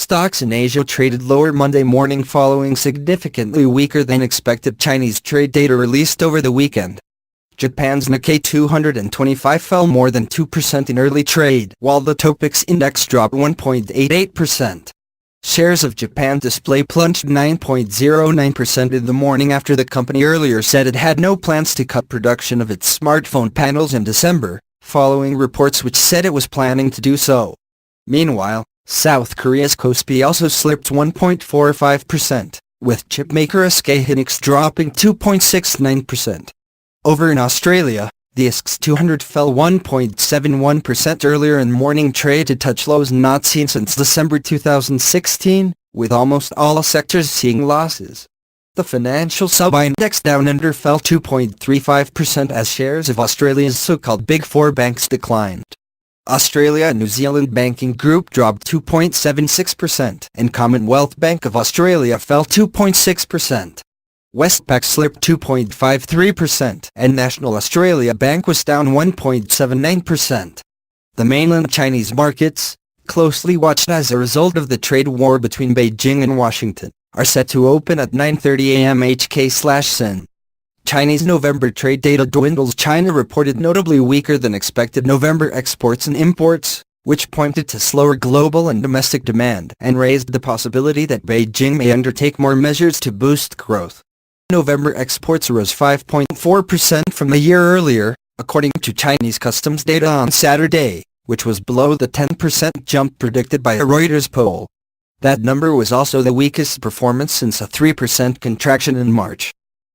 stocks in Asia traded lower Monday morning following significantly weaker than expected Chinese trade data released over the weekend. Japan's Nikkei 225 fell more than 2% in early trade, while the Topix index dropped 1.88%. Shares of Japan Display plunged 9.09% in the morning after the company earlier said it had no plans to cut production of its smartphone panels in December, following reports which said it was planning to do so. Meanwhile, South Korea's Kospi also slipped 1.45%, with chipmaker SK Hynix dropping 2.69%. Over in Australia, the ASX 200 fell 1.71% earlier in morning trade to touch lows not seen since December 2016, with almost all sectors seeing losses. The financial sub-index Down Under fell 2.35% as shares of Australia's so-called Big Four banks declined. Australia and New Zealand Banking Group dropped 2.76%, and Commonwealth Bank of Australia fell 2.6%. Westpac slipped 2.53%, and National Australia Bank was down 1.79%. The mainland Chinese markets, closely watched as a result of the trade war between Beijing and Washington, are set to open at 9:30 a.m. HK/SIN. Chinese November trade data dwindles. China reported notably weaker than expected November exports and imports, which pointed to slower global and domestic demand and raised the possibility that Beijing may undertake more measures to boost growth. November exports rose 5.4% from a year earlier, according to Chinese customs data on Saturday, which was below the 10% jump predicted by a Reuters poll. That number was also the weakest performance since a 3% contraction in March.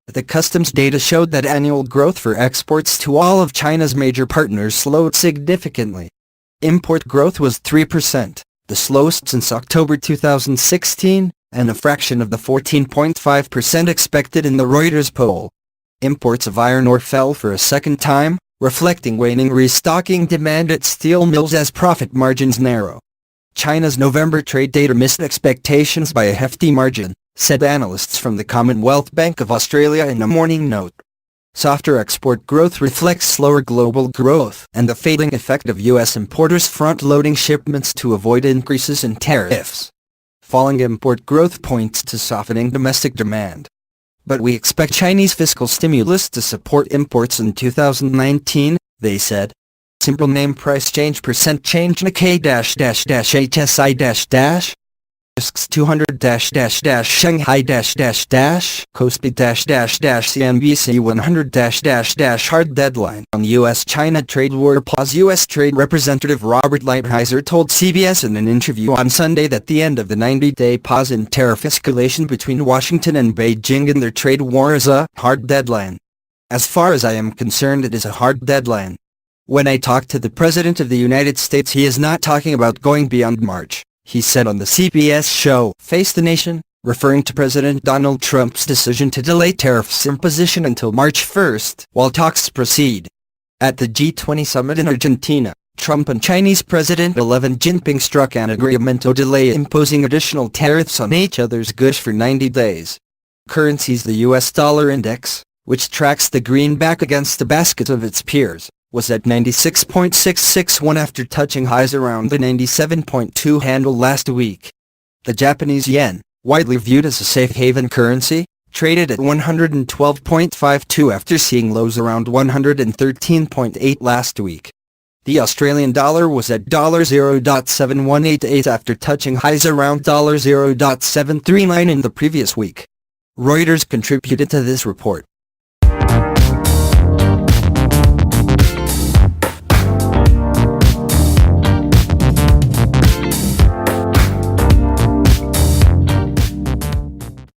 The customs data showed that annual growth for exports to all of China's major partners slowed significantly. Import growth was 3%, the slowest since October 2016, and a fraction of the 14.5% expected in the Reuters poll. Imports of iron ore fell for a second time, reflecting waning restocking demand at steel mills as profit margins narrow. China's November trade data missed expectations by a hefty margin, said analysts from the Commonwealth Bank of Australia in a morning note. Softer export growth reflects slower global growth and the fading effect of U.S. importers front-loading shipments to avoid increases in tariffs. Falling import growth points to softening domestic demand. But we expect Chinese fiscal stimulus to support imports in 2019, they said. Simple name price change % change Nikkei HSI ASX 200 Shanghai Kospi CNBC 100 hard deadline on U.S.-China trade war pause. U.S. Trade Representative Robert Lighthizer told CBS in an interview on Sunday that the end of the 90-day pause in tariff escalation between Washington and Beijing in their trade war is a hard deadline. As far as I am concerned, it is a hard deadline. When I talk to the President of the United States, he is not talking about going beyond March, he said on the CBS show Face the Nation, referring to President Donald Trump's decision to delay tariffs imposition until March 1 while talks proceed. At the G20 summit in Argentina, Trump and Chinese President Xi Jinping struck an agreement to delay imposing additional tariffs on each other's goods for 90 days. Currencies. The U.S. dollar index, which tracks the greenback against the basket of its peers, was at 96.661 after touching highs around the 97.2 handle last week. The Japanese yen, widely viewed as a safe haven currency, traded at 112.52 after seeing lows around 113.8 last week. The Australian dollar was at $0.7188 after touching highs around $0.739 in the previous week. Reuters contributed to this report.